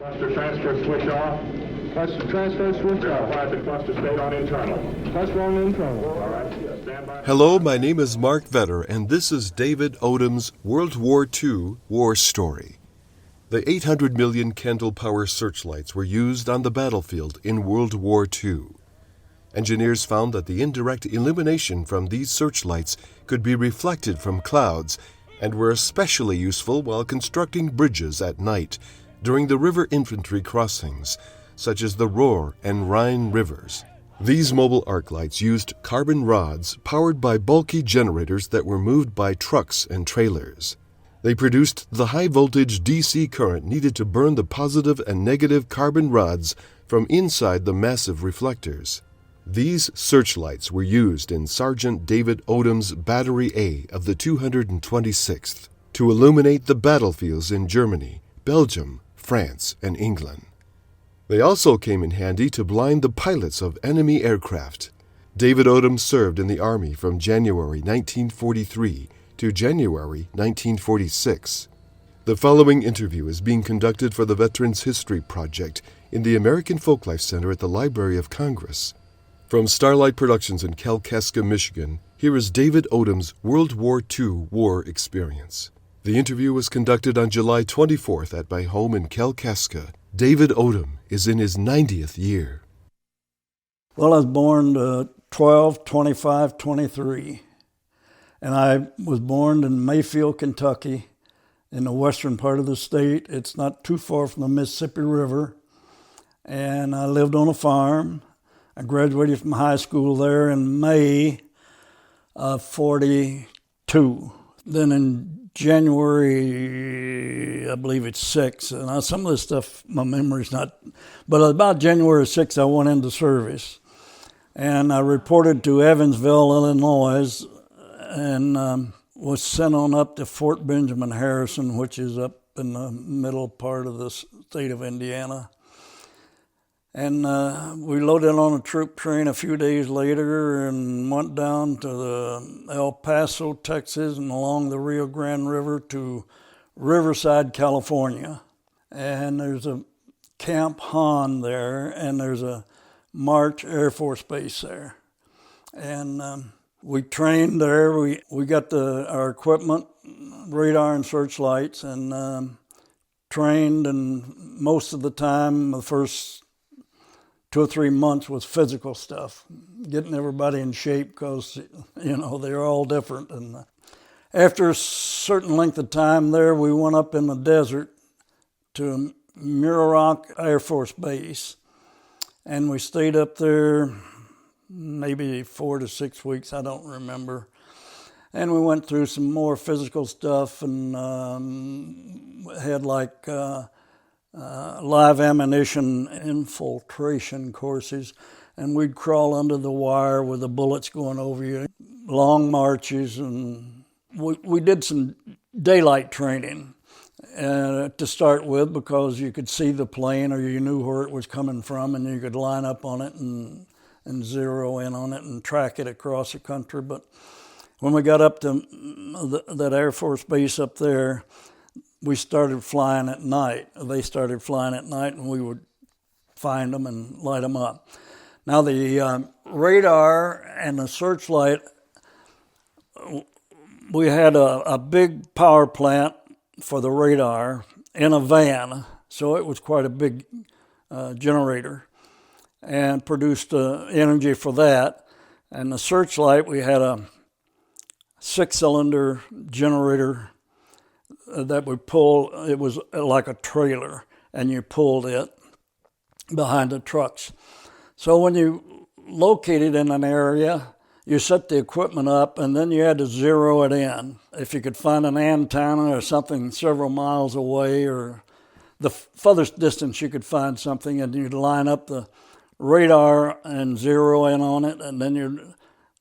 Cluster transfer switch off. Cluster transfer switch off. Verify the cluster state on internal. Cluster on internal. All right. Stand by. Hello, my name is Mark Vetter, and this is David Odom's World War II War Story. The 800 million candle power searchlights were used on the battlefield in World War II. Engineers found that the indirect illumination from these searchlights could be reflected from clouds and were especially useful while constructing bridges at night during the river infantry crossings, such as the Rohr and Rhine rivers. These mobile arc lights used carbon rods powered by bulky generators that were moved by trucks and trailers. They produced the high-voltage DC current needed to burn the positive and negative carbon rods from inside the massive reflectors. These searchlights were used in Sergeant David Odom's Battery A of the 226th to illuminate the battlefields in Germany, Belgium, France, and England. They also came in handy to blind the pilots of enemy aircraft. David Odom served in the Army from January 1943 to January 1946. The following interview is being conducted for the Veterans History Project in the American Folklife Center at the Library of Congress. From Starlight Productions in Kalkaska, Michigan, here is David Odom's World War II war experience. The interview was conducted on July 24th at my home in Kalkaska. David Odom is in his 90th year. Well, I was born 12, 25, 23. And I was born in Mayfield, Kentucky, in the western part of the state. It's not too far from the Mississippi River. And I lived on a farm. I graduated from high school there in May of 42. Then in January, I believe it's 6, and some of this stuff, my memory's not, but about January 6, I went into service. And I reported to Evansville, Illinois, and was sent on up to Fort Benjamin Harrison, which is up in the middle part of the state of Indiana. And we loaded on a troop train a few days later and went down to the El Paso, Texas, and along the Rio Grande River to Riverside, California. And there's a Camp Hahn there, and there's a March Air Force Base there. And we trained there. We got our equipment, radar and searchlights, and trained, and most of the time, the first 2 or 3 months was physical stuff, getting everybody in shape because, they're all different. And after a certain length of time there, we went up in the desert to Muroc Air Force Base, and we stayed up there maybe 4 to 6 weeks, I don't remember. And we went through some more physical stuff and had live ammunition infiltration courses, and we'd crawl under the wire with the bullets going over you. Long marches, and we did some daylight training to start with because you could see the plane or you knew where it was coming from and you could line up on it and zero in on it and track it across the country. But when we got up to that Air Force Base up there, we started flying at night. They started flying at night, and we would find them and light them up. Now, the radar and the searchlight, we had a big power plant for the radar in a van, so it was quite a big generator, and produced energy for that. And the searchlight, we had a 6-cylinder generator that would pull. It was like a trailer, and you pulled it behind the trucks. So when you located in an area, you set the equipment up, and then you had to zero it in. If you could find an antenna or something several miles away, or the furthest distance you could find something, and you'd line up the radar and zero in on it, and then you'd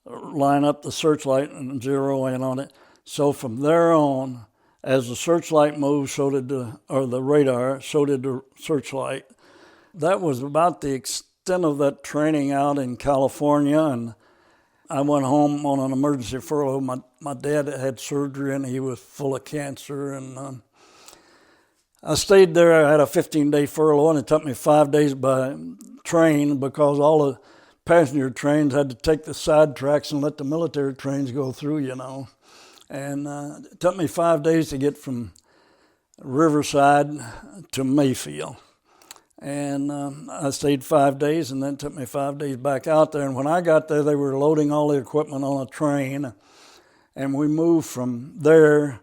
line up the searchlight and zero in on it. So from there on, as the searchlight moved, so did the radar, so did the searchlight. That was about the extent of that training out in California, and I went home on an emergency furlough. My dad had surgery, and he was full of cancer, and I stayed there. I had a 15-day furlough, and it took me 5 days by train because all the passenger trains had to take the side tracks and let the military trains go through, And it took me 5 days to get from Riverside to Mayfield. And I stayed 5 days, and then it took me 5 days back out there. And when I got there, they were loading all the equipment on a train, and we moved from there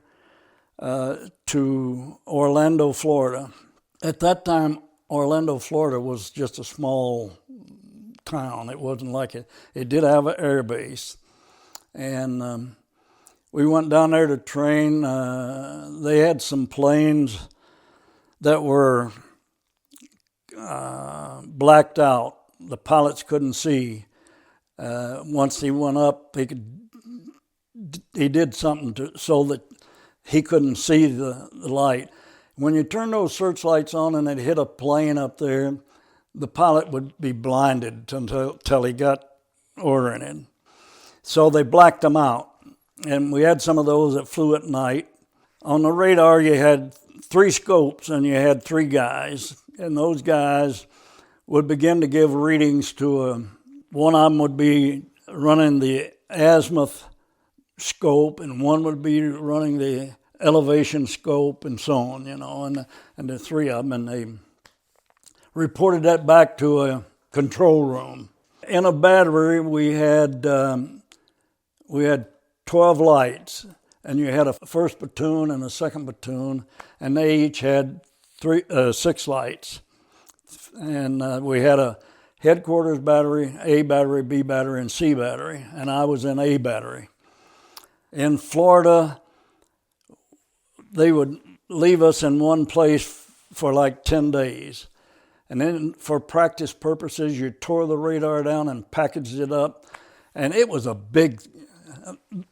to Orlando, Florida. At that time, Orlando, Florida was just a small town. It wasn't like it. It did have an air base. And we went down there to train. They had some planes that were blacked out. The pilots couldn't see. Once he went up, he did something so that he couldn't see the light. When you turn those searchlights on and it hit a plane up there, the pilot would be blinded until he got oriented. So they blacked them out. And we had some of those that flew at night. On the radar, you had 3 scopes and you had 3 guys. And those guys would begin to give readings to one of them would be running the azimuth scope, and one would be running the elevation scope, and so on, and the 3 of them, and they reported that back to a control room. In a battery, we had 12 lights, and you had a first platoon and a second platoon, and they each had 6 lights. And we had a headquarters battery, A battery, B battery, and C battery, and I was in A battery. In Florida, they would leave us in one place for like 10 days. And then for practice purposes, you tore the radar down and packaged it up. And it was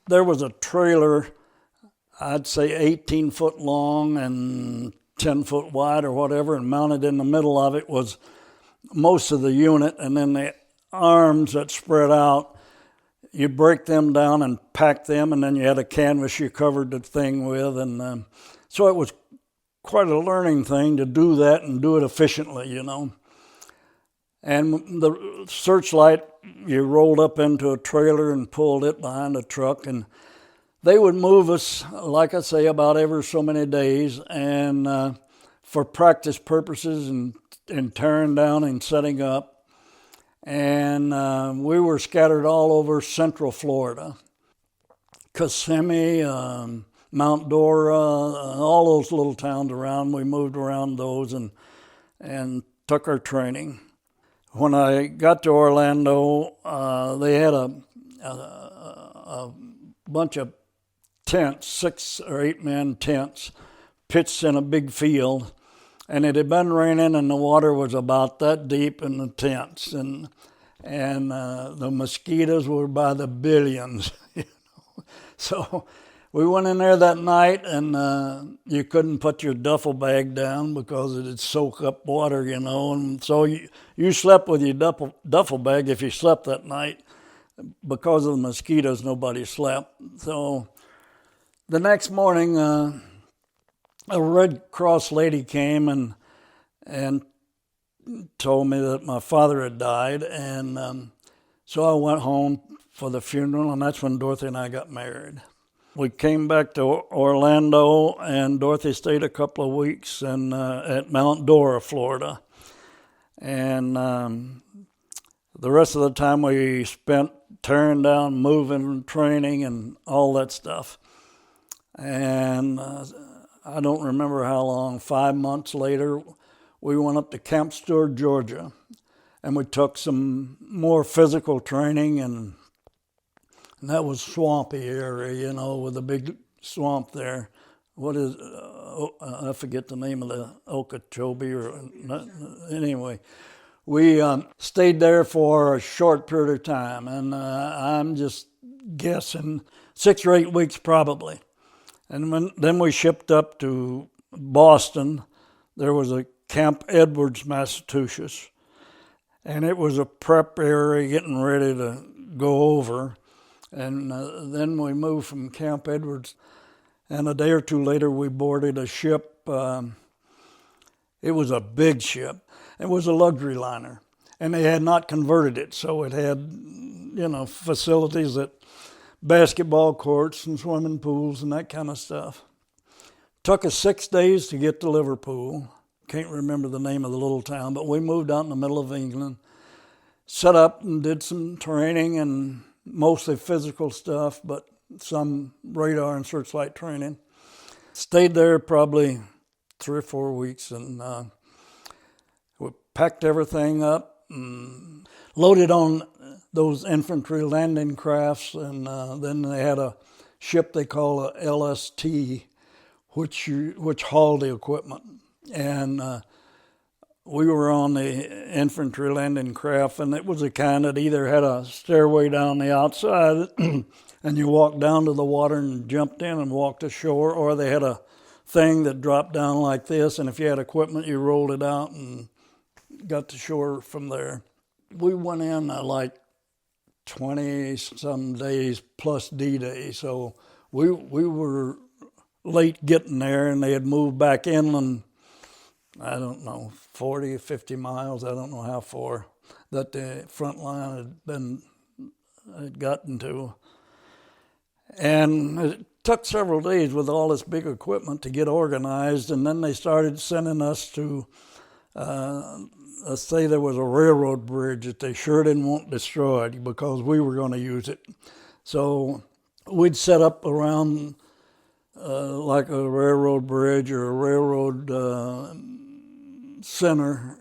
there was a trailer, I'd say 18 foot long and 10 foot wide or whatever, and mounted in the middle of it was most of the unit, and then the arms that spread out, you break them down and pack them, and then you had a canvas you covered the thing with, and so it was quite a learning thing to do that and do it efficiently, And the searchlight, you rolled up into a trailer and pulled it behind a truck, and they would move us, like I say, about every so many days, and for practice purposes and tearing down and setting up. And we were scattered all over Central Florida, Kissimmee, Mount Dora, all those little towns around. We moved around those and took our training. When I got to Orlando, they had a bunch of tents, 6 or 8 man tents, pitched in a big field, and it had been raining, and the water was about that deep in the tents, and the mosquitoes were by the billions. So we went in there that night, and you couldn't put your duffel bag down because it'd soak up water, and so you slept with your duffel bag if you slept that night. Because of the mosquitoes, nobody slept. So the next morning, a Red Cross lady came and told me that my father had died, and so I went home for the funeral, and that's when Dorothy and I got married. We came back to Orlando, and Dorothy stayed a couple of weeks at Mount Dora, Florida, and the rest of the time we spent tearing down, moving, training, and all that stuff. And I don't remember how long, 5 months later, we went up to Camp Stewart, Georgia, and we took some more physical training, and that was swampy area, with a big swamp there. What is, I forget the name of the Okeechobee, anyway. We stayed there for a short period of time, and I'm just guessing 6 or 8 weeks probably. And then we shipped up to Boston. There was a Camp Edwards, Massachusetts, and it was a prep area getting ready to go over. And then we moved from Camp Edwards, and a day or two later we boarded a ship It was a big ship. It was a luxury liner, and they had not converted it, so it had, facilities that basketball courts and swimming pools and that kind of stuff. Took us 6 days to get to Liverpool. Can't remember the name of the little town, but we moved out in the middle of England, set up and did some training and mostly physical stuff, but some radar and searchlight training. Stayed there probably 3 or 4 weeks, and we packed everything up and loaded on those infantry landing crafts, and then they had a ship they call a LST, which hauled the equipment. And we were on the infantry landing craft, and it was a kind that either had a stairway down the outside and you walked down to the water and jumped in and walked ashore, or they had a thing that dropped down like this, and if you had equipment, you rolled it out and got to shore from there. We went in like 20-some days plus D-Day, so we were late getting there, and they had moved back inland, I don't know, 40, 50 miles, I don't know how far, that the front line had gotten to. And it took several days with all this big equipment to get organized, and then they started sending us to, let's say there was a railroad bridge that they sure didn't want destroyed because we were going to use it. So we'd set up around like a railroad bridge or a railroad center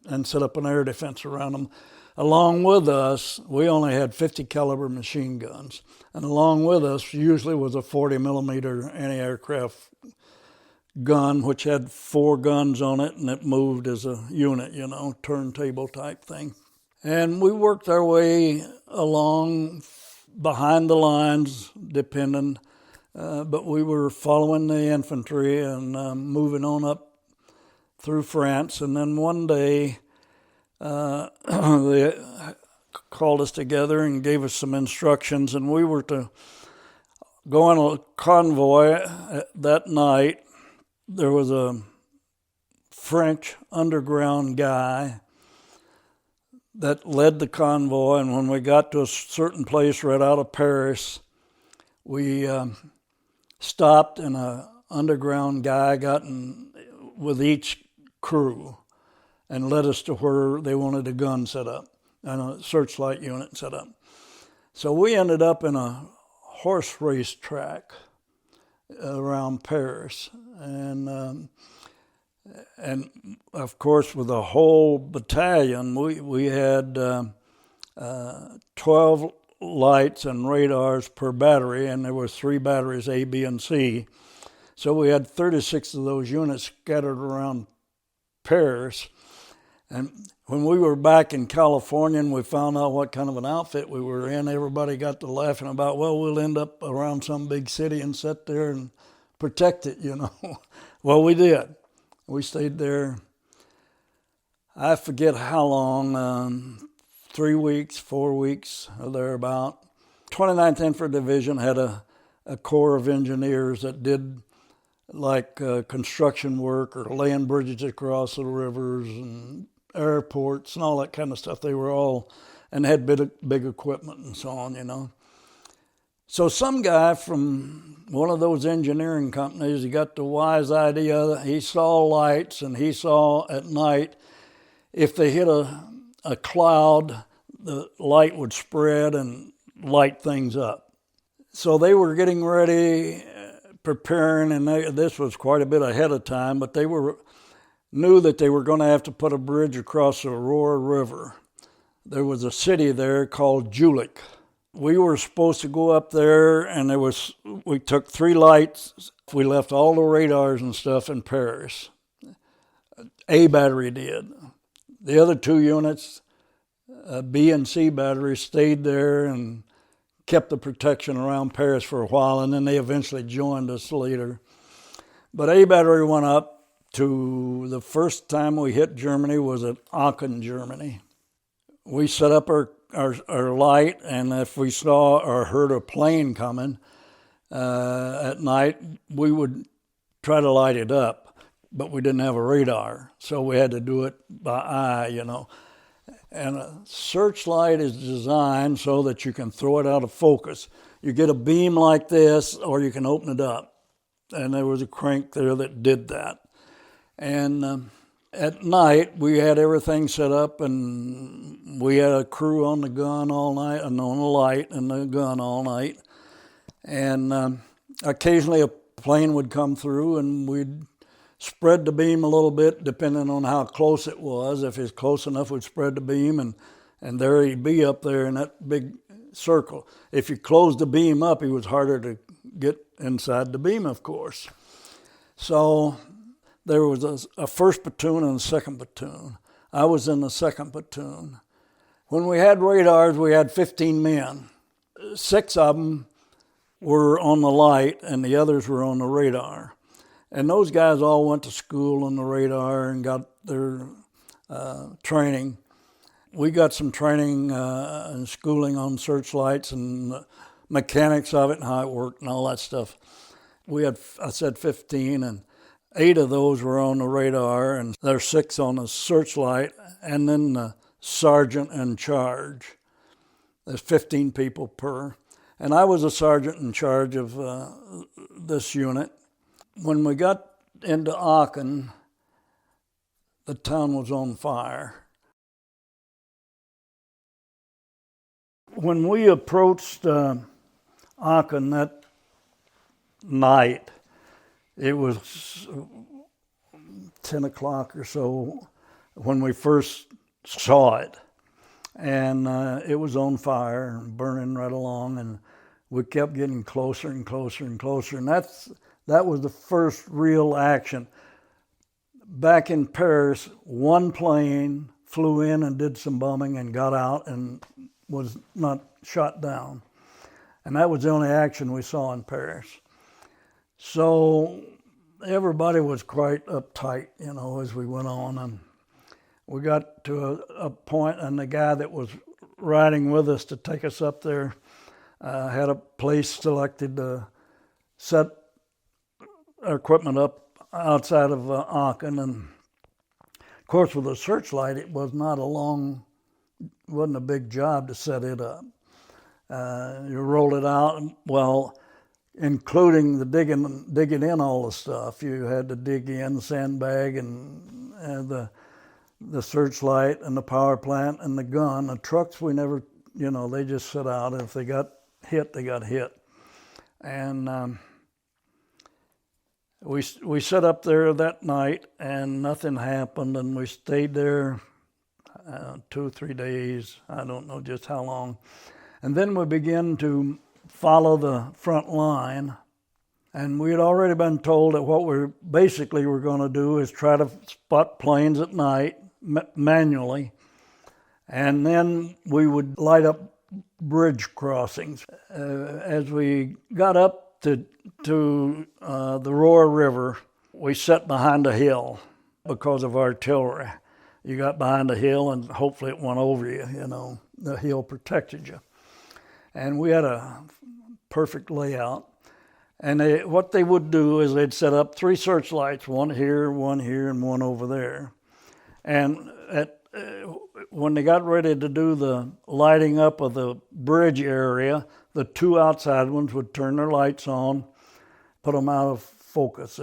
and set up an air defense around them. Along with us, we only had 50 caliber machine guns, and along with us usually was a 40 millimeter anti-aircraft gun, which had 4 guns on it, and it moved as a unit, turntable type thing. And we worked our way along behind the lines, depending, but we were following the infantry and moving on up through France. And then one day, they called us together and gave us some instructions, and we were to go on a convoy that night. There was a French underground guy that led the convoy, and when we got to a certain place right out of Paris, we stopped, and an underground guy got in with each crew and led us to where they wanted a gun set up and a searchlight unit set up. So we ended up in a horse race track around Paris, and of course with the whole battalion, we had 12 lights and radars per battery, and there were 3 batteries, A, B, and C. So we had 36 of those units scattered around Paris. And when we were back in California and we found out what kind of an outfit we were in, everybody got to laughing about, well, we'll end up around some big city and sit there and protect it, Well, we did. We stayed there, I forget how long, 3 weeks, 4 weeks, or thereabout. 29th Infantry Division had a corps of engineers that did like construction work or laying bridges across the rivers and airports and all that kind of stuff. They were all, and had big equipment and so on, So some guy from one of those engineering companies, he got the wise idea. He saw lights, and he saw at night, if they hit a cloud, the light would spread and light things up. So they were getting ready, preparing, and this was quite a bit ahead of time, but they knew that they were going to have to put a bridge across the Aurora River. There was a city there called Julich. We were supposed to go up there, and we took 3 lights. We left all the radars and stuff in Paris. A battery did. The other 2 units, B and C batteries, stayed there and kept the protection around Paris for a while, and then they eventually joined us later. But A battery went up to, the first time we hit Germany was at Aachen, Germany. We set up our light, and if we saw or heard a plane coming at night, we would try to light it up. but we didn't have a radar, so we had to do it by eye. And a searchlight is designed so that you can throw it out of focus. You get a beam like this, or you can open it up. And there was a crank there that did that. And at night, we had everything set up, and we had a crew on the gun all night, and on the light and the gun all night. And occasionally a plane would come through, and we'd spread the beam a little bit, depending on how close it was. If it's close enough, we'd spread the beam, and there he'd be up there in that big circle. If you closed the beam up, it was harder to get inside the beam, of course. So there was a first platoon and a second platoon. I was in the second platoon. When we had radars, we had 15 men. 6 of them were on the light, and the others were on the radar. And those guys all went to school on the radar and got their training. We got some training and schooling on searchlights and mechanics of it and how it worked and all that stuff. We had, I said 15, and 8 of those were on the radar, and there's 6 on the searchlight, and then the sergeant in charge. There's 15 people per. And I was a sergeant in charge of this unit. When we got into Aachen, the town was on fire. When we approached Aachen that night, it was 10 o'clock or so when we first saw it. And it was on fire and burning right along, and we kept getting closer and closer and closer. And that was the first real action. Back in Paris, one plane flew in and did some bombing and got out and was not shot down. And that was the only action we saw in Paris. So everybody was quite uptight, as we went on. And we got to a point, and the guy that was riding with us to take us up there had a place selected to set our equipment up outside of Aachen. And of course, with a searchlight, it was not wasn't a big job to set it up. You roll it out, including the digging in all the stuff. You had to dig in, sandbag, and the searchlight and the power plant and the gun. The trucks, we never, they just sit out. If they got hit, they got hit. And we set up there that night, and nothing happened, and we stayed there 2 or 3 days. I don't know just how long. And then we began to follow the front line, and we had already been told that what we basically were going to do is try to spot planes at night manually, and then we would light up bridge crossings. As we got up to the Roer River, we sat behind a hill because of artillery. You got behind a hill, and hopefully it went over you, the hill protected you. And we had a perfect layout. And what they would do is they'd set up 3 searchlights, one here, and one over there. And when they got ready to do the lighting up of the bridge area, the 2 outside ones would turn their lights on, put them out of focus,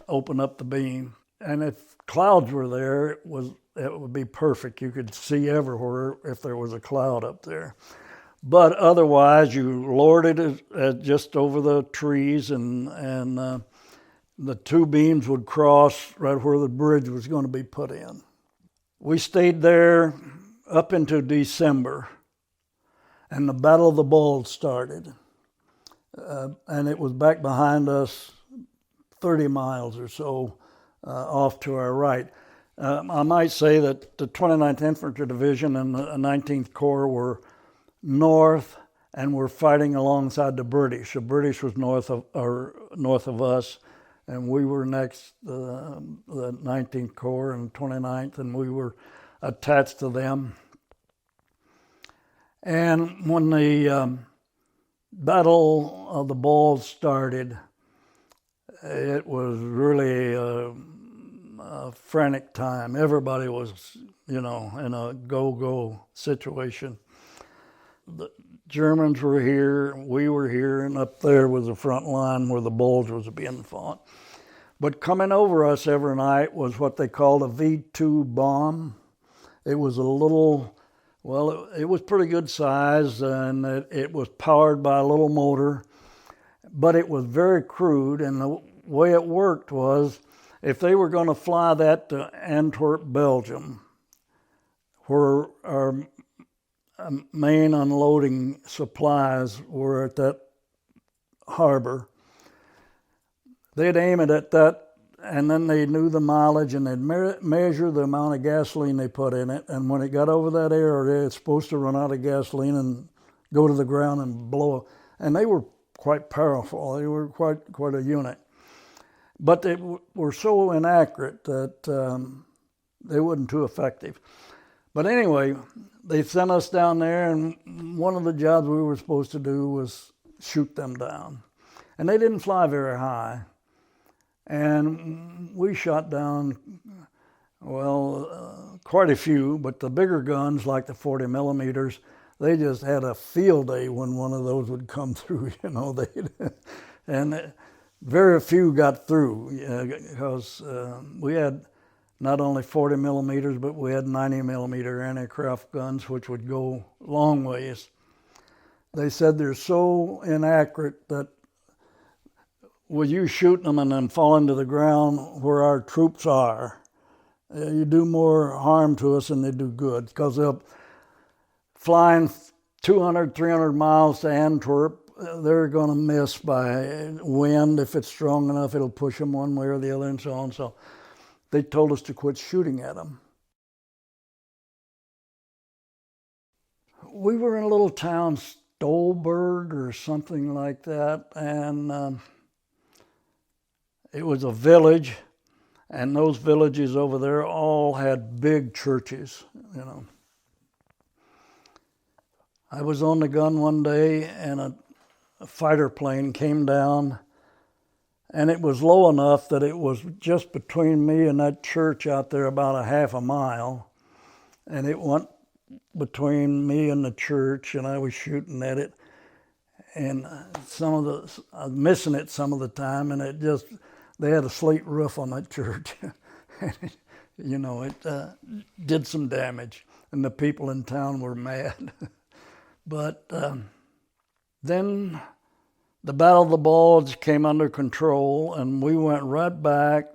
open up the beam. And if clouds were there, it would be perfect. You could see everywhere if there was a cloud up there. But otherwise, you lowered it just over the trees, and the 2 beams would cross right where the bridge was going to be put in. We stayed there up into December, and the Battle of the Bulge started. And it was back behind us 30 miles or so off to our right. I might say that the 29th Infantry Division and the 19th Corps were north and were fighting alongside the British. The British was north of us, and we were next, the 19th Corps and 29th, and we were attached to them. And when the Battle of the Bulge started, it was really a frantic time. Everybody was, in a go-go situation. The Germans were here, we were here, and up there was the front line where the Bulge was being fought. But coming over us every night was what they called a V2 bomb. It was a little, it was pretty good size, and it was powered by a little motor, but it was very crude, and the way it worked was if they were going to fly that to Antwerp, Belgium, where our main unloading supplies were at that harbor, they'd aim it at that, and then they knew the mileage, and they'd measure the amount of gasoline they put in it, and when it got over that area, it's supposed to run out of gasoline and go to the ground and blow. And they were quite powerful. They were quite a unit. But they were so inaccurate that they weren't too effective. But anyway, they sent us down there, and one of the jobs we were supposed to do was shoot them down. And they didn't fly very high. And we shot down, quite a few, but the bigger guns, like the 40 millimeters, they just had a field day when one of those would come through, and very few got through, because we had not only 40 millimeters, but we had 90 millimeter anti-aircraft guns, which would go long ways. They said they're so inaccurate that with you shooting them and then falling to the ground where our troops are, you do more harm to us than they do good, because they'll flying 200, 300 miles to Antwerp, they're going to miss by wind. If it's strong enough, it'll push them one way or the other, and so on. So they told us to quit shooting at them. We were in a little town, Stolberg or something like that, and it was a village, and those villages over there all had big churches, I was on the gun one day, and a fighter plane came down, and it was low enough that it was just between me and that church out there about a half a mile, and it went between me and the church, and I was shooting at it, and I was missing it some of the time, and they had a slate roof on that church. It did some damage, and the people in town were mad. But then the Battle of the Bulge came under control, and we went right back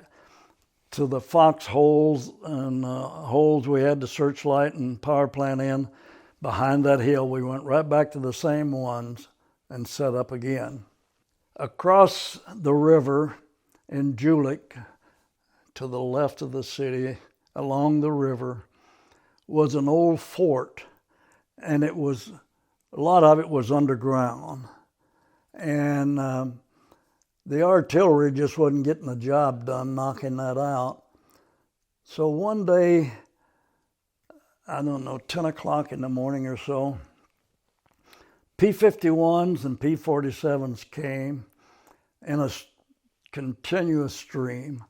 to the foxholes and holes we had the searchlight and power plant in behind that hill. We went right back to the same ones and set up again. Across the river in Jülich, to the left of the city, along the river, was an old fort, and a lot of it was underground. And the artillery just wasn't getting the job done knocking that out. So one day, 10 o'clock in the morning or so, P-51s and P-47s came in a continuous stream.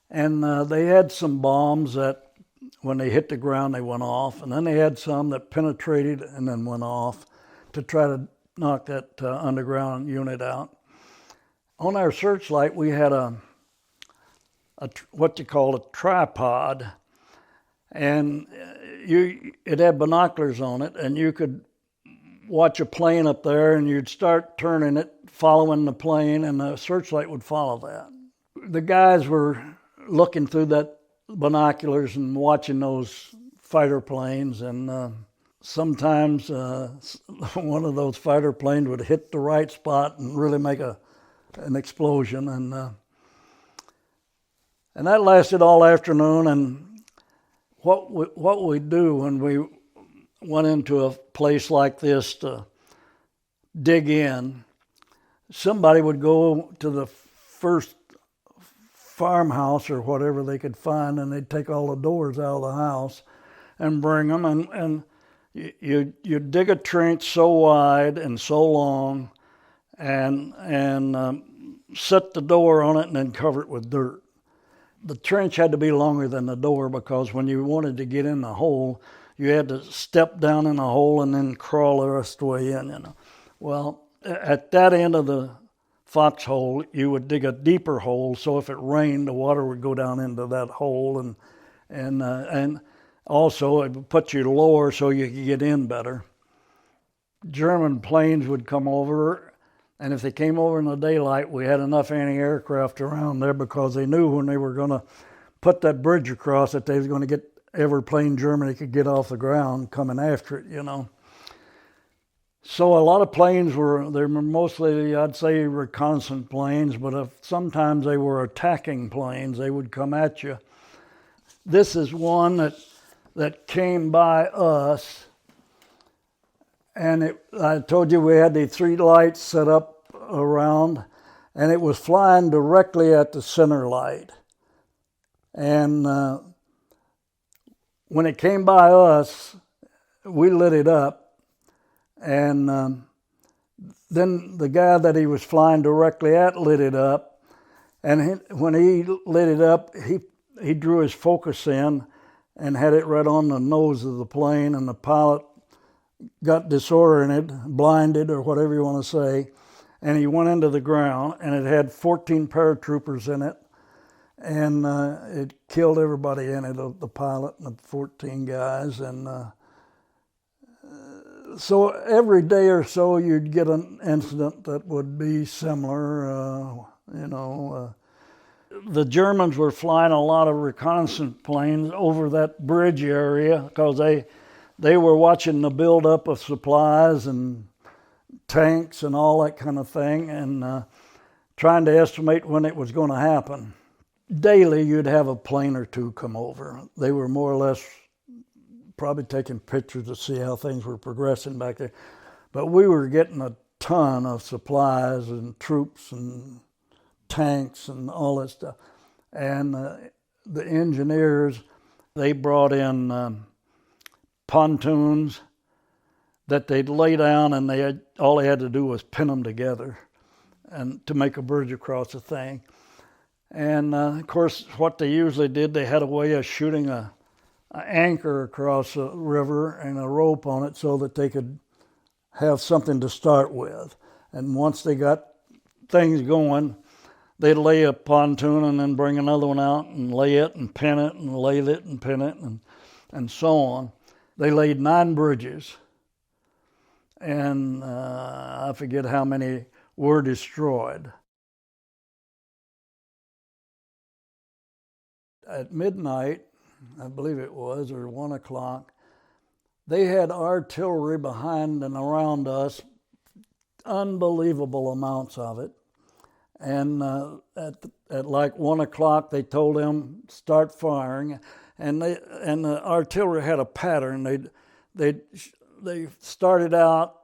And they had some bombs that when they hit the ground, they went off. And then they had some that penetrated and then went off to try to knock that underground unit out. On our searchlight, we had what you call a tripod. And it had binoculars on it, and you could watch a plane up there, and you'd start turning it, following the plane, and the searchlight would follow that. The guys were looking through that binoculars and watching those fighter planes, and sometimes one of those fighter planes would hit the right spot and really make an explosion, and that lasted all afternoon. And what we do when we went into a place like this to dig in, somebody would go to the first farmhouse or whatever they could find, and they'd take all the doors out of the house and bring them, and you dig a trench so wide and so long, and set the door on it and then cover it with dirt. The trench had to be longer than the door because when you wanted to get in the hole, you had to step down in the hole and then crawl the rest of the way in. Well, at that end of the foxhole, you would dig a deeper hole, so if it rained, the water would go down into that hole, and also it would put you lower so you could get in better. German planes would come over, and if they came over in the daylight, we had enough anti-aircraft around there because they knew when they were going to put that bridge across that they was going to get every plane Germany could get off the ground coming after it, So a lot of planes they were mostly, I'd say, reconnaissance planes, but sometimes they were attacking planes. They would come at you. This is one that came by us, and I told you we had the 3 lights set up around, and it was flying directly at the center light. And when it came by us, we lit it up, and then the guy that he was flying directly at lit it up, and when he lit it up, he drew his focus in and had it right on the nose of the plane, and the pilot got disoriented, blinded, or whatever you want to say, and he went into the ground, and it had 14 paratroopers in it, and it killed everybody in it, the pilot and the 14 guys, and so every day or so you'd get an incident that would be similar, The Germans were flying a lot of reconnaissance planes over that bridge area because they were watching the buildup of supplies and tanks and all that kind of thing, and trying to estimate when it was going to happen. Daily you'd have a plane or two come over. They were more or less probably taking pictures to see how things were progressing back there. But we were getting a ton of supplies and troops and tanks and all that stuff. And the engineers, they brought in pontoons that they'd lay down, and all they had to do was pin them together and to make a bridge across the thing. And of course, what they usually did, they had a way of shooting an anchor across a river and a rope on it so that they could have something to start with. And once they got things going, they'd lay a pontoon and then bring another one out and lay it and pin it and lay it and pin it and so on. They laid 9 bridges, and I forget how many were destroyed. At midnight, I believe it was, or 1 o'clock, they had artillery behind and around us, unbelievable amounts of it. And at like 1 o'clock, they told them start firing, and the artillery had a pattern. They started out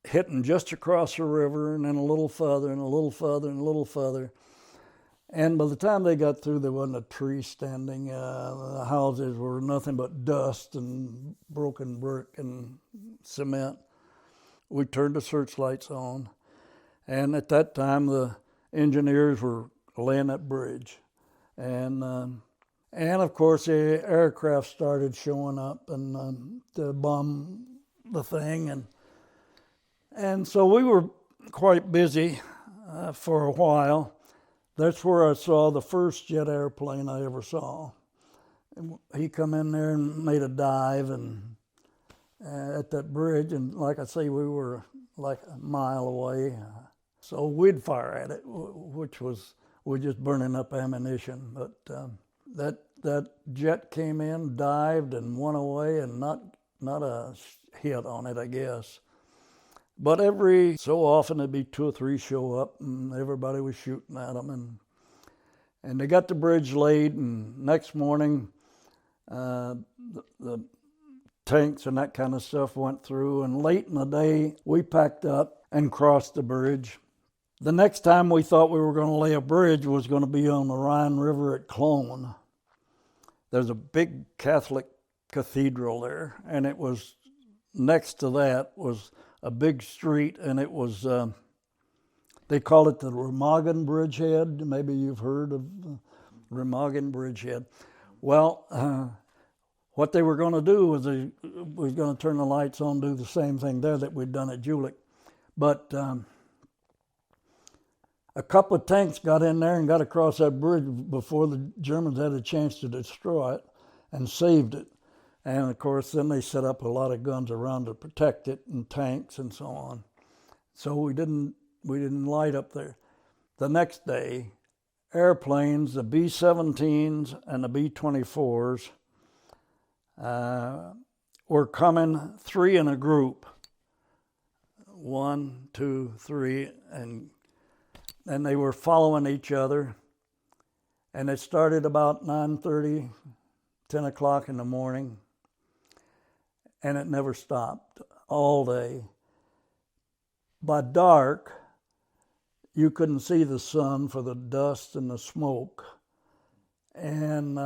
hitting just across the river, and then a little further, and a little further, and a little further. And by the time they got through, there wasn't a tree standing. The houses were nothing but dust and broken brick and cement. We turned the searchlights on, and at that time, the engineers were laying that bridge. And of course, the aircraft started showing up and to bomb the thing. And so we were quite busy for a while. That's where I saw the first jet airplane I ever saw. And he come in there and made a dive and at that bridge, and like I say, we were like a mile away. So we'd fire at it, which was, we're just burning up ammunition. But that jet came in, dived, and went away, and not a hit on it, I guess. But every so often there'd be 2 or 3 show up, and everybody was shooting at them. And they got the bridge laid, and next morning the tanks and that kind of stuff went through, and late in the day we packed up and crossed the bridge. The next time we thought we were going to lay a bridge was going to be on the Rhine River at Cologne. There's a big Catholic cathedral there, and it was next to that was a big street, and it was the They call it the Remagen Bridgehead. Maybe you've heard of the Remagen Bridgehead. Well, what they were going to do was they was going to turn the lights on, do the same thing there that we'd done at Julik. But a couple of tanks got in there and got across that bridge before the Germans had a chance to destroy it and saved it. And of course, then they set up a lot of guns around to protect it and tanks and so on. So we didn't light up there. The next day, airplanes, the B-17s and the B-24s, were coming 3 in a group. 1, 2, 3, and they were following each other. And it started about 9:30, 10 o'clock in the morning, and it never stopped all day. By dark, you couldn't see the sun for the dust and the smoke. And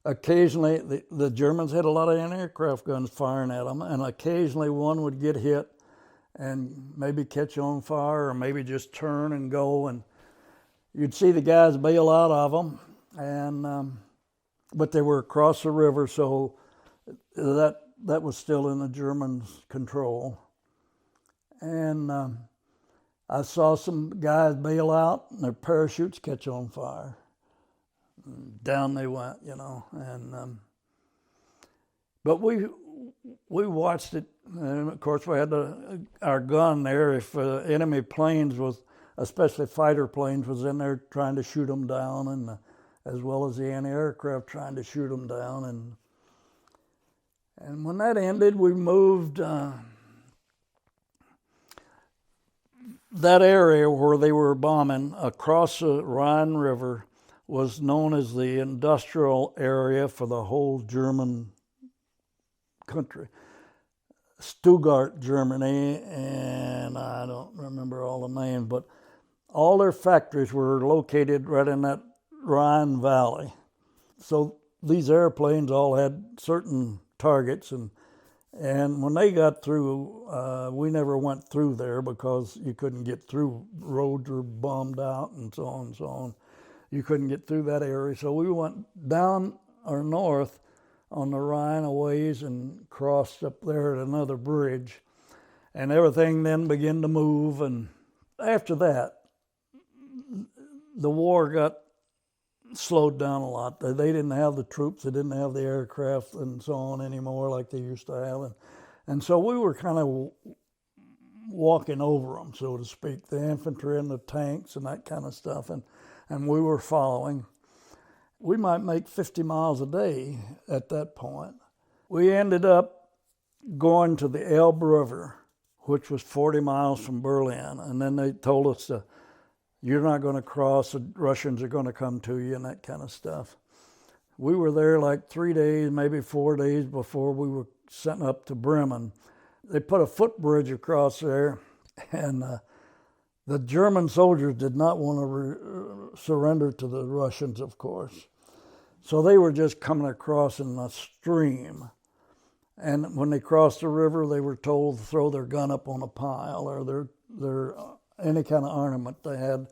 occasionally, the Germans had a lot of anti-aircraft guns firing at them, and occasionally one would get hit and maybe catch on fire or maybe just turn and go. And you'd see the guys bail out of them, and but they were across the river, so that was still in the Germans' control. And I saw some guys bail out and their parachutes catch on fire. Down they went, and but we watched it, and of course we had our gun there. If enemy planes especially fighter planes, was in there trying to shoot them down, and as well as the anti-aircraft trying to shoot them down, and when that ended, we moved. That area where they were bombing across the Rhine River was known as the industrial area for the whole German country. Stuttgart, Germany, and I don't remember all the names, but all their factories were located right in that Rhine Valley. So these airplanes all had certain targets, and when they got through, we never went through there because you couldn't get through. Roads were bombed out and so on and so on. You couldn't get through that area. So we went down or north on the Rhine a ways and crossed up there at another bridge. And everything then began to move. And after that, the war got slowed down a lot. They didn't have the troops, they didn't have the aircraft and so on anymore like they used to have. And so we were kind of walking over them, so to speak, the infantry and the tanks and that kind of stuff. And we were following. We might make 50 miles a day at that point. We ended up going to the Elbe River, which was 40 miles from Berlin. And then they told us you're not going to cross, the Russians are going to come to you and that kind of stuff. We were there like 3 days, maybe 4 days before we were sent up to Bremen. They put a footbridge across there, and the German soldiers did not want to surrender to the Russians, of course. So they were just coming across in a stream. And when they crossed the river, they were told to throw their gun up on a pile or their any kind of ornament they had.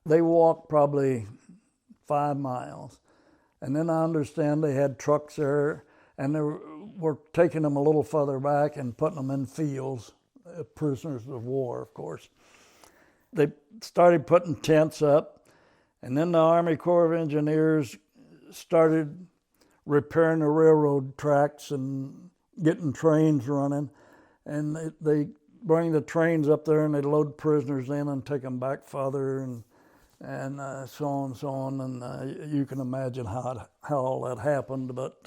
They walked probably 5 miles. And then I understand they had trucks there, and they were taking them a little further back and putting them in fields, prisoners of war, of course. They started putting tents up, and then the Army Corps of Engineers started repairing the railroad tracks and getting trains running. And they bring the trains up there and they load prisoners in and take them back farther and so on and so on. And you can imagine how all that happened. But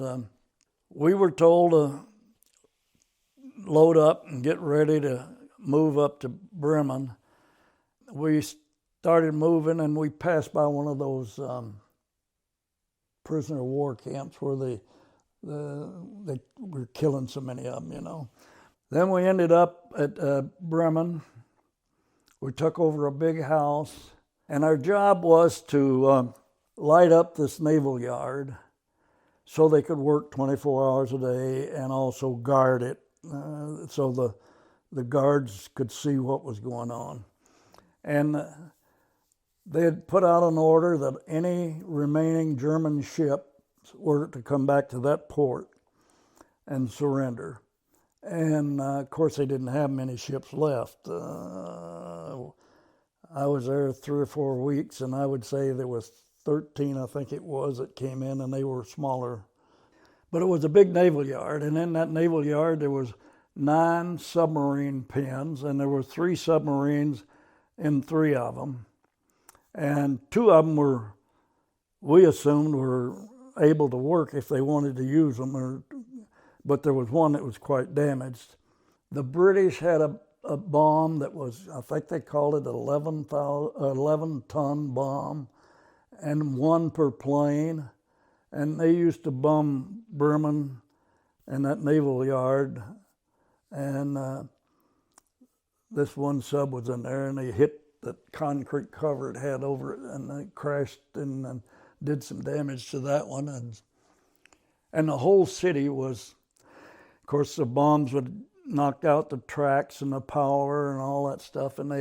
we were told to load up and get ready to move up to Bremen. We started moving and we passed by one of those prisoner of war camps where they were killing so many of them, Then we ended up at Bremen. We took over a big house, and our job was to light up this naval yard so they could work 24 hours a day and also guard it so the guards could see what was going on. And they had put out an order that any remaining German ships were to come back to that port and surrender. And of course, they didn't have many ships left. I was there 3 or 4 weeks, and I would say there was 13, I think it was, that came in, and they were smaller. But it was a big naval yard, and in that naval yard there was 9 submarine pens, and there were 3 submarines in 3 of them. And 2 of them we assumed were able to work if they wanted to use them, but there was one that was quite damaged. The British had a bomb that was, I think they called it 11-ton bomb, and 1 per plane. And they used to bomb Bremen and that naval yard. And this one sub was in there, and they hit the concrete cover it had over it, and they crashed and did some damage to that one. And the whole city was, of course, the bombs would knock out the tracks and the power and all that stuff. And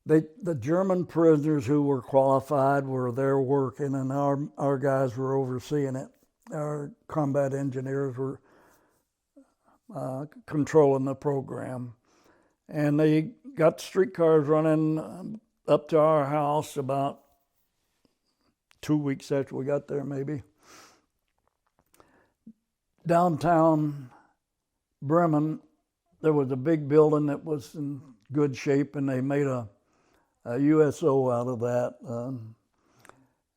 the German prisoners who were qualified were there working, and our guys were overseeing it. Our combat engineers were controlling the program. And they got streetcars running up to our house about 2 weeks after we got there, maybe. Downtown Bremen, there was a big building that was in good shape, and they made a USO out of that.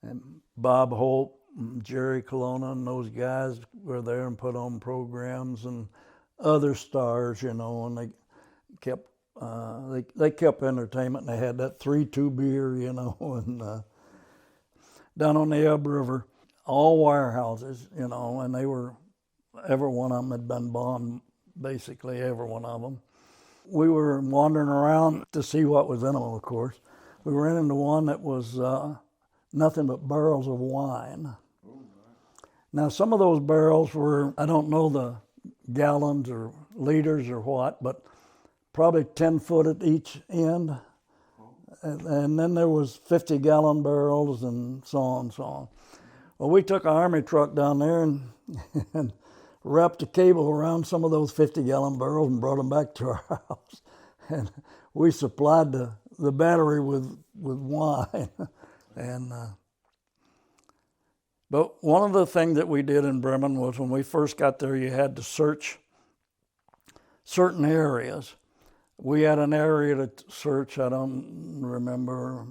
And Bob Hope and Jerry Colonna and those guys were there and put on programs, and other stars, and they kept they kept entertainment. And they had that 3-2 beer, and down on the Elbe River, all warehouses, and they were, every one of them had been bombed, basically every one of them. We were wandering around to see what was in them, of course. We ran into one that was nothing but barrels of wine. Now, some of those barrels were, I don't know the gallons or liters or what, but probably 10 foot at each end. And then there was 50-gallon barrels and so on and so on. Well, we took an army truck down there and wrapped a cable around some of those 50-gallon barrels and brought them back to our house. And we supplied the battery with wine. But one of the things that we did in Bremen was, when we first got there, you had to search certain areas. We had an area to search, I don't remember,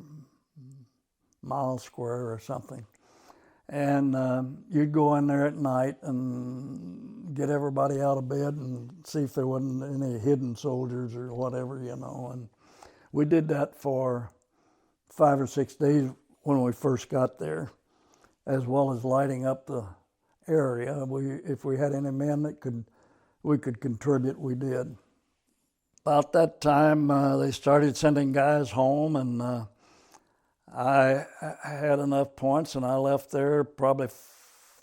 mile square or something. And you'd go in there at night and get everybody out of bed and see if there wasn't any hidden soldiers or whatever, And we did that for 5 or 6 days when we first got there, as well as lighting up the area. If we had any men that we could contribute, we did. About that time, they started sending guys home, and I had enough points, and I left there probably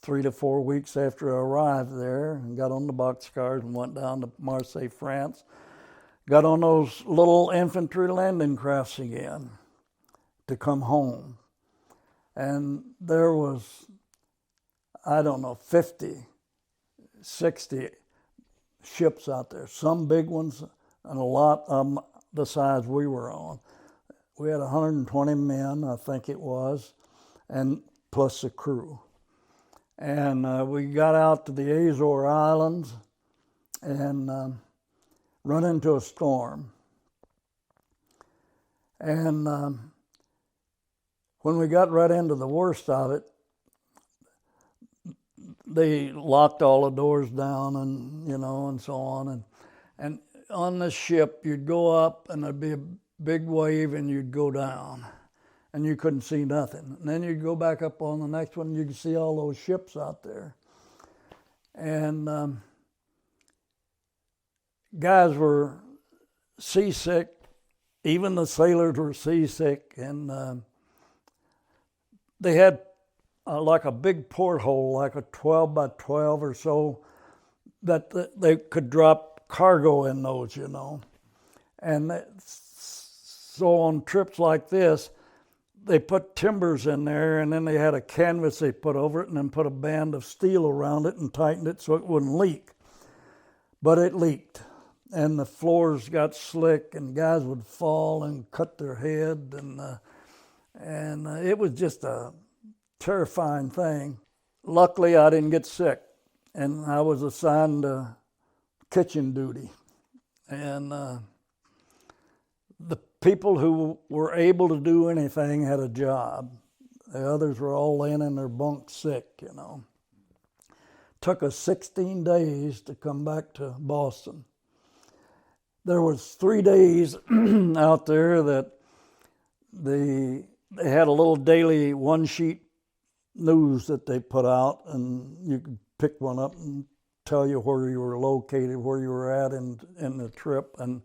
3 to 4 weeks after I arrived there, and got on the boxcars and went down to Marseille, France. Got on those little infantry landing crafts again to come home. And there was, I don't know, 50, 60 ships out there, some big ones, and a lot of them the size we were on. We had 120 men, I think it was, and plus the crew. And we got out to the Azore Islands and run into a storm. And when we got right into the worst of it, they locked all the doors down, and and so on. And on the ship, you'd go up, and there'd be a big wave, and you'd go down, and you couldn't see nothing. And then you'd go back up on the next one, and you could see all those ships out there. And guys were seasick. Even the sailors were seasick, and they had like a big porthole, like a 12 by 12 or so, that they could drop cargo in those, And So on trips like this, they put timbers in there, and then they had a canvas they put over it and then put a band of steel around it and tightened it so it wouldn't leak. But it leaked, and the floors got slick, and guys would fall and cut their head, and it was just a terrifying thing. Luckily, I didn't get sick, and I was assigned to kitchen duty. And the people who were able to do anything had a job. The others were all laying in their bunks sick, you know. Took us 16 days to come back to Boston. There was 3 days out there that they had a little daily one-sheet news that they put out, and you could pick one up and tell you where you were located, where you were at in the trip, and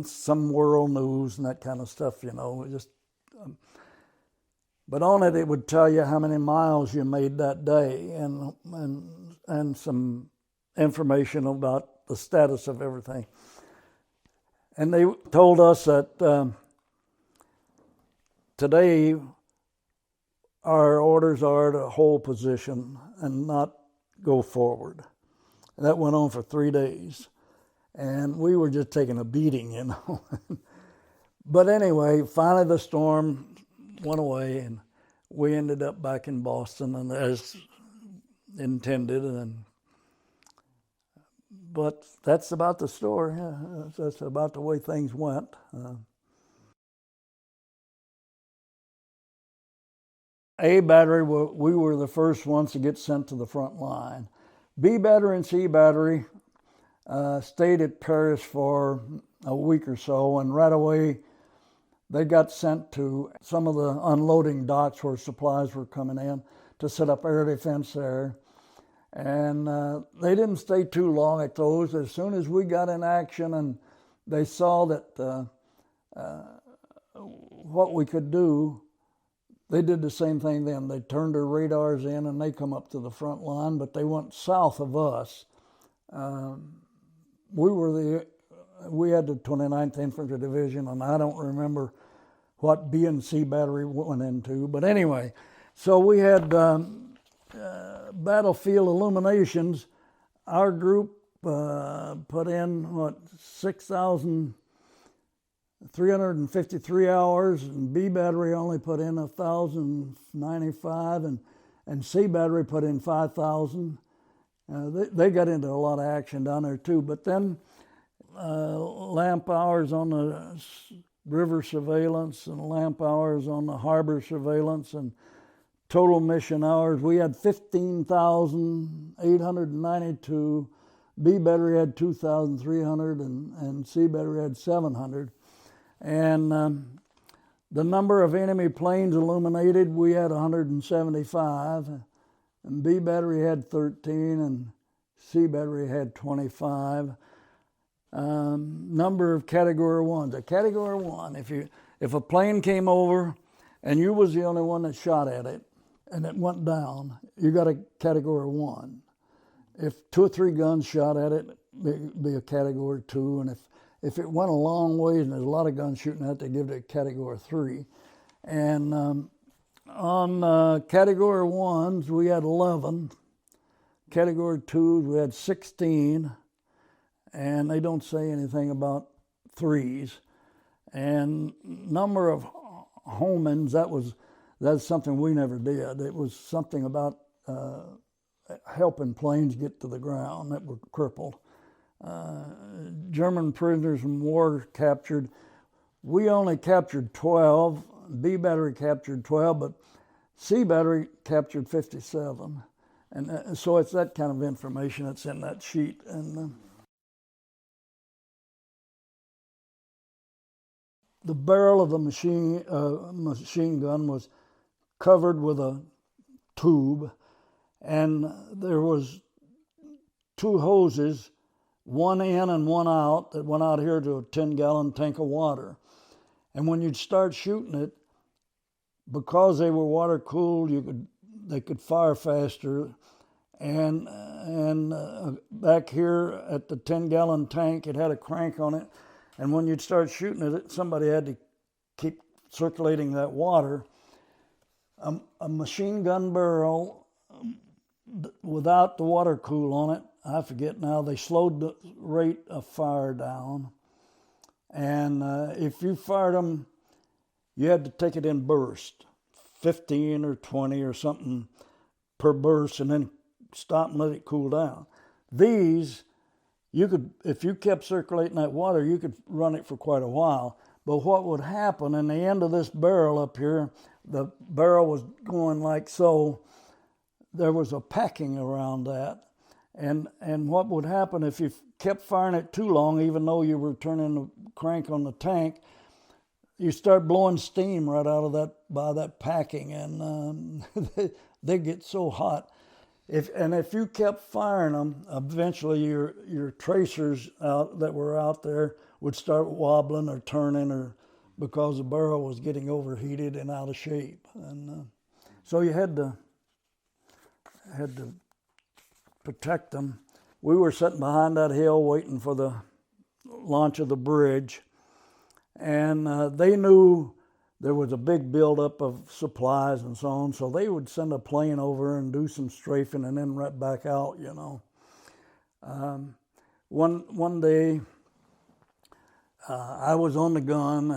some world news and that kind of stuff, you know. But on it would tell you how many miles you made that day, and some information about the status of everything. And they told us that today our orders are to hold position and not go forward. And that went on for 3 days. And we were just taking a beating, you know. But anyway, finally the storm went away, and we ended up back in Boston, and as intended. But that's about the story. That's about the way things went. A battery, we were the first ones to get sent to the front line. B battery and C battery stayed at Paris for a week or so, and right away they got sent to some of the unloading docks where supplies were coming in to set up air defense there. And they didn't stay too long at those. As soon as we got in action and they saw that what we could do, they did the same thing then. They turned their radars in and they come up to the front line, but they went south of us. We had the 29th Infantry Division, and I don't remember what B and C battery went into. But anyway, so we had battlefield illuminations. Our group put in, 6,353 hours, and B battery only put in 1,095, and C battery put in 5,000. They got into a lot of action down there too. But then lamp hours on the river surveillance and lamp hours on the harbor surveillance and total mission hours, we had 15,892. B battery had 2,300 and C battery had 700. And the number of enemy planes illuminated, we had 175. And B battery had 13 and C battery had 25. Number of Category 1s. A Category 1, if a plane came over and you was the only one that shot at it and it went down, you got a Category 1. If 2 or 3 guns shot at it, it'd be a Category 2. And if it went a long ways and there's a lot of guns shooting at it, they give it a Category 3. And on Category 1s, we had 11. Category 2s, we had 16. And they don't say anything about 3s. And number of homings, that's something we never did. It was something about helping planes get to the ground that were crippled. German prisoners from war captured. We only captured 12. B battery captured 12, but C battery captured 57. And so it's that kind of information that's in that sheet. And the barrel of the machine gun was covered with a tube, and there was 2 hoses, one in and one out, that went out here to a 10-gallon tank of water. And when you'd start shooting it, because they were water cooled, they could fire faster. And back here at the 10-gallon tank, it had a crank on it, And when you'd start shooting it, somebody had to keep circulating that water. A machine gun barrel without the water cool on it, I forget now, they slowed the rate of fire down. And if you fired them, you had to take it in burst, 15 or 20 or something per burst, and then stop and let it cool down. These, you could, if you kept circulating that water, you could run it for quite a while. But what would happen in the end of this barrel up here, the barrel was going like so, there was a packing around that. And what would happen if you kept firing it too long, even though you were turning the crank on the tank, you start blowing steam right out of that, by that packing, and they get so hot. If you kept firing them, eventually your tracers out that were out there would start wobbling or turning, or because the barrel was getting overheated and out of shape. And so you had to protect them. We were sitting behind that hill waiting for the launch of the bridge, and they knew there was a big buildup of supplies and so on, so they would send a plane over and do some strafing and then right back out, you know. One day, I was on the gun,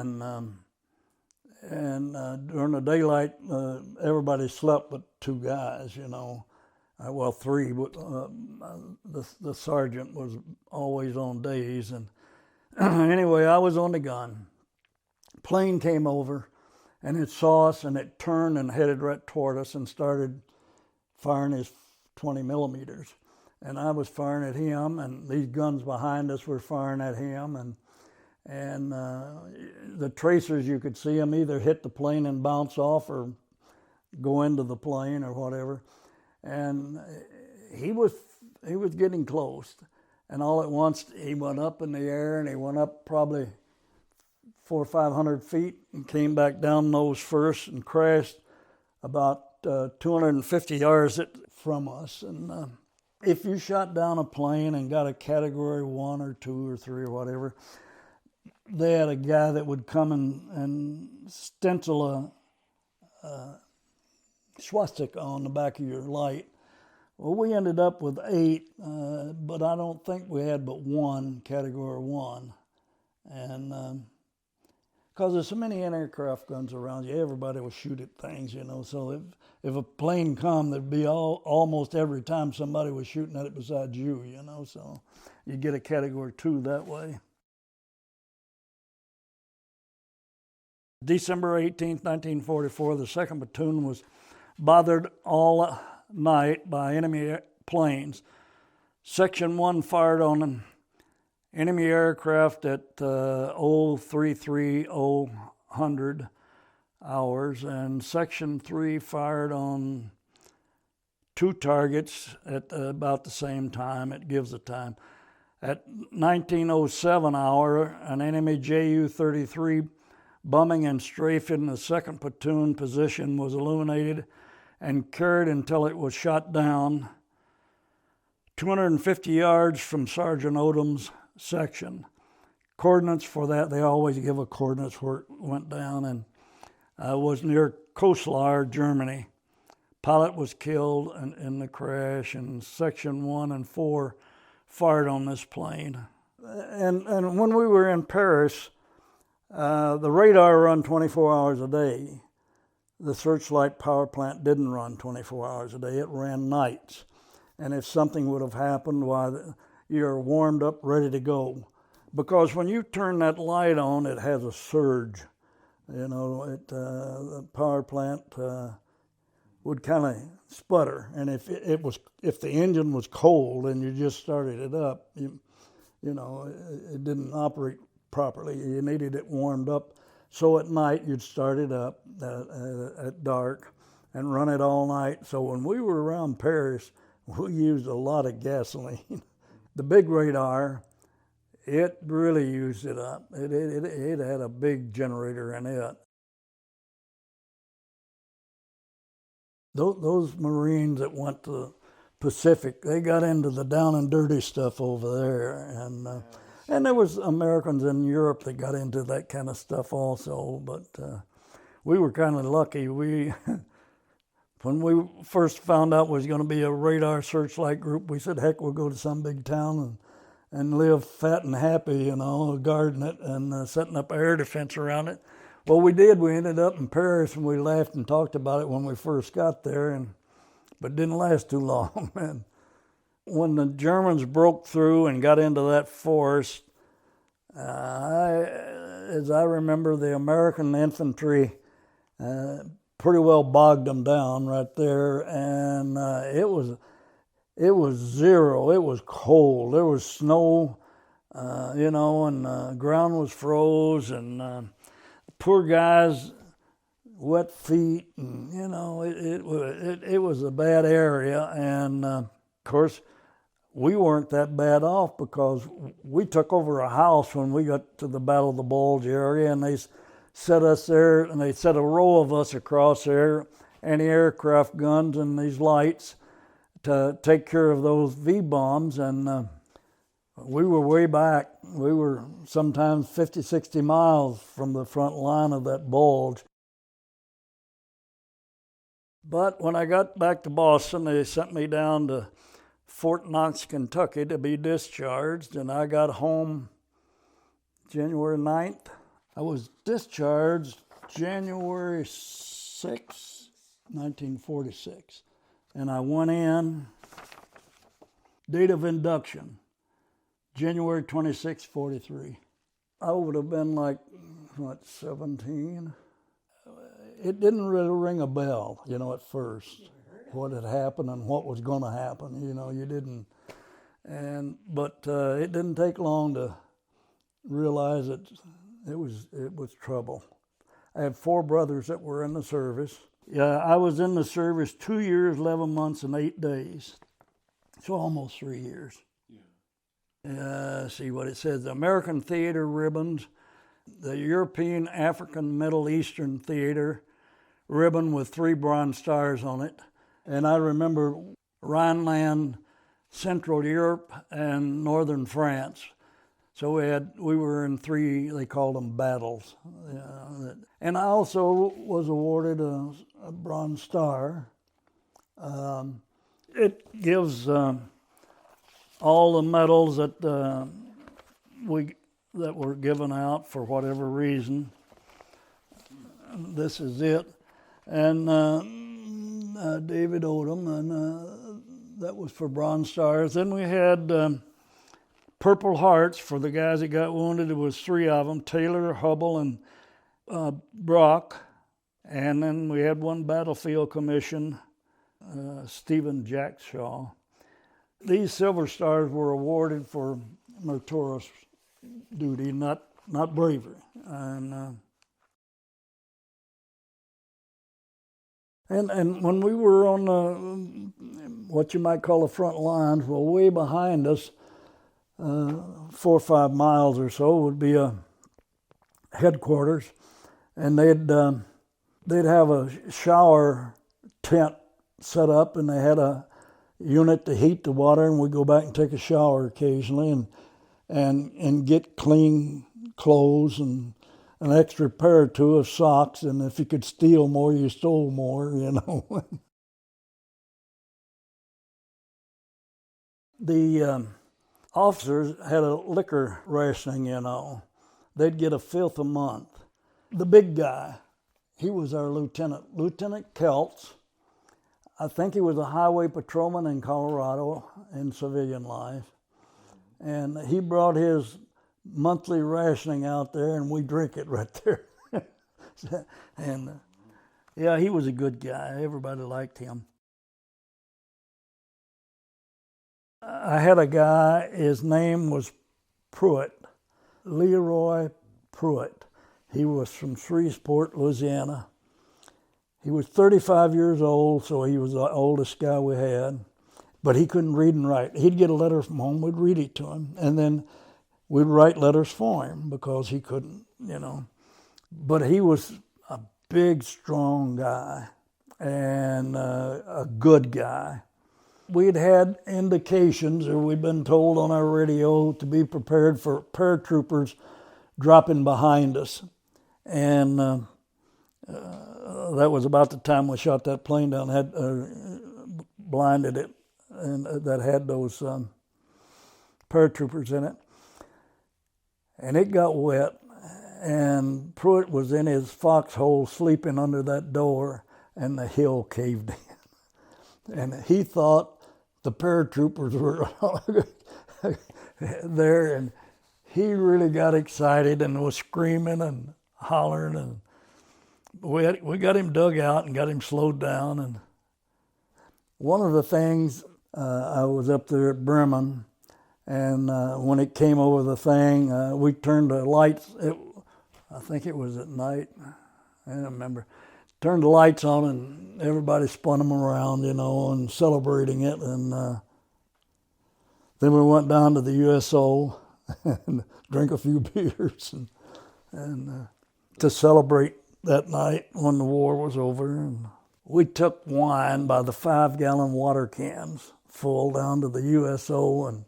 and during the daylight, everybody slept but two guys, you know. Well, three, but the sergeant was always on days. And anyway, I was on the gun. Plane came over, and it saw us, and it turned and headed right toward us and started firing his 20 millimeters. And I was firing at him, and these guns behind us were firing at him. And the tracers, you could see them either hit the plane and bounce off or go into the plane or whatever. And he was getting close, and all at once he went up in the air, and he went up probably 400 or 500 feet and came back down nose first and crashed about 250 yards from us. And if you shot down a plane and got a Category 1 or 2 or 3 or whatever, they had a guy that would come and stencil a swastika on the back of your light. Well, we ended up with 8, but I don't think we had but 1 Category 1. And because there's so many anti-aircraft guns around you, everybody will shoot at things, you know. So if a plane come, there'd be almost every time somebody was shooting at it besides you, you know. So you get a Category 2 that way. December 18th, 1944, the 2nd Platoon was bothered all night by enemy planes. Section 1 fired on an enemy aircraft at 0330 hours, and Section 3 fired on 2 targets at about the same time. It gives the time. At 1907 hour, an enemy Ju-33 bombing and strafing the 2nd Platoon position was illuminated and carried until it was shot down 250 yards from Sergeant Odom's section. Coordinates for that, they always give a coordinates where it went down, and was near Koslar, Germany. Pilot was killed in the crash, and Section 1 and 4 fired on this plane. And when we were in Paris, the radar run 24 hours a day. The Searchlight power plant didn't run 24 hours a day. It ran nights. And if something would have happened, why, you're warmed up, ready to go. Because when you turn that light on, it has a surge. You know, the power plant would kind of sputter. And if the engine was cold and you just started it up, you know, it didn't operate properly. You needed it warmed up. So at night, you'd start it up at dark and run it all night. So when we were around Paris, we used a lot of gasoline. The big radar, it really used it up. It had a big generator in it. Those Marines that went to the Pacific, they got into the down and dirty stuff over there. And And there was Americans in Europe that got into that kind of stuff also, but we were kind of lucky. We, when we first found out was going to be a radar searchlight group, we said, heck, we'll go to some big town and live fat and happy, garden it and setting up air defense around it. Well, we did. We ended up in Paris, and we laughed and talked about it when we first got there, but it didn't last too long, man. When the Germans broke through and got into that forest, as I remember, the American infantry pretty well bogged them down right there, and it was zero. It was cold. There was snow, and the ground was froze, and poor guys, wet feet, and it was a bad area, and of course, we weren't that bad off because we took over a house when we got to the Battle of the Bulge area, and they set us there, and they set a row of us across there, anti-aircraft guns and these lights to take care of those V-bombs, and we were way back. We were sometimes 50, 60 miles from the front line of that bulge. But when I got back to Boston, they sent me down to Fort Knox, Kentucky to be discharged, and I got home January 9th. I was discharged January 6, 1946, and I went in, date of induction, January 26, 43. I would have been 17? It didn't really ring a bell, at first, what had happened and what was going to happen. You didn't, but it didn't take long to realize that it was trouble. I had 4 brothers that were in the service. Yeah, I was in the service 2 years, 11 months, and 8 days, so almost 3 years. See what it says: the American Theater ribbons, the European, African, Middle Eastern Theater ribbon with 3 bronze stars on it. And I remember Rhineland, Central Europe, and Northern France. So we were in 3, they called them battles. And I also was awarded a Bronze Star. It gives all the medals that were given out for whatever reason. This is it. And David Odom, and that was for Bronze Stars. Then we had Purple Hearts for the guys that got wounded. There was 3 of them: Taylor, Hubble, and Brock. And then we had 1 Battlefield Commission, Stephen Jackshaw. These Silver Stars were awarded for meritorious duty, not bravery. And when we were on what you might call the front lines, well, way behind us, 4 or 5 miles or so, would be a headquarters, and they'd have a shower tent set up, and they had a unit to heat the water, and we'd go back and take a shower occasionally, and get clean clothes and an extra pair or 2 of socks, and if you could steal more, you stole more, The officers had a liquor rationing, They'd get a fifth a month. The big guy, he was our lieutenant, Lieutenant Keltz. I think he was a highway patrolman in Colorado in civilian life. And he brought his monthly rationing out there, and we drink it right there. And yeah, he was a good guy. Everybody liked him. I had a guy, his name was Pruitt, Leroy Pruitt. He was from Shreveport, Louisiana. He was 35 years old, so he was the oldest guy we had, but he couldn't read and write. He'd get a letter from home, we'd read it to him, and then we'd write letters for him because he couldn't, But he was a big, strong guy and a good guy. we'd had indications, or we'd been told on our radio to be prepared for paratroopers dropping behind us. And that was about the time we shot that plane down, had blinded it, and that had those paratroopers in it. And it got wet, and Pruitt was in his foxhole sleeping under that door, and the hill caved in. And he thought the paratroopers were there, and he really got excited and was screaming and hollering, and we got him dug out and got him slowed down. And one of the things, I was up there at Bremen, and when it came over the thing, we turned the lights. I think it was at night. I don't remember. Turned the lights on, and everybody spun them around, and celebrating it. And then we went down to the USO and drank a few beers and to celebrate that night when the war was over. And we took wine by the 5-gallon water cans full down to the USO and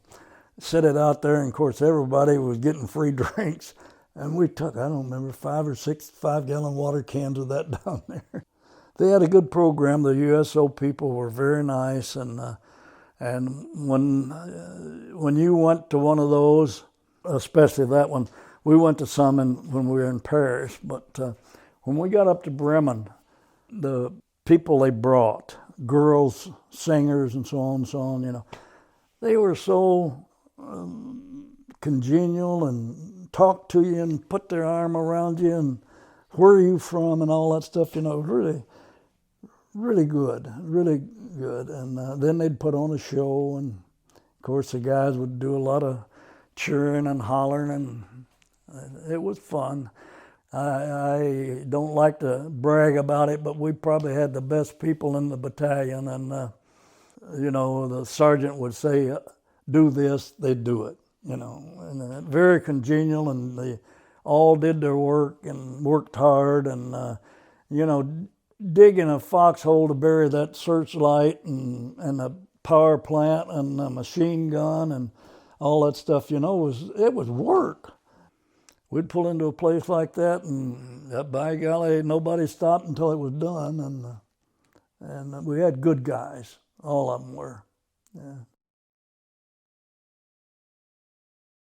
set it out there. And of course, everybody was getting free drinks. And we took, I don't remember, 5 or 6 5-gallon water cans of that down there. They had a good program. The USO people were very nice. And when you went to one of those, especially that one, we went to some when we were in Paris. But when we got up to Bremen, the people they brought, girls, singers, and so on, they were so congenial and talked to you and put their arm around you and where are you from and all that stuff, really, really good, really good. And then they'd put on a show, and of course the guys would do a lot of cheering and hollering, and it was fun. I don't like to brag about it, but we probably had the best people in the battalion, and the sergeant would say, do this, they'd do it, and very congenial, and they all did their work and worked hard, and digging a foxhole to bury that searchlight and a power plant and a machine gun and all that stuff, it was work. We'd pull into a place like that, and by golly, nobody stopped until it was done, and we had good guys, all of them were. Yeah.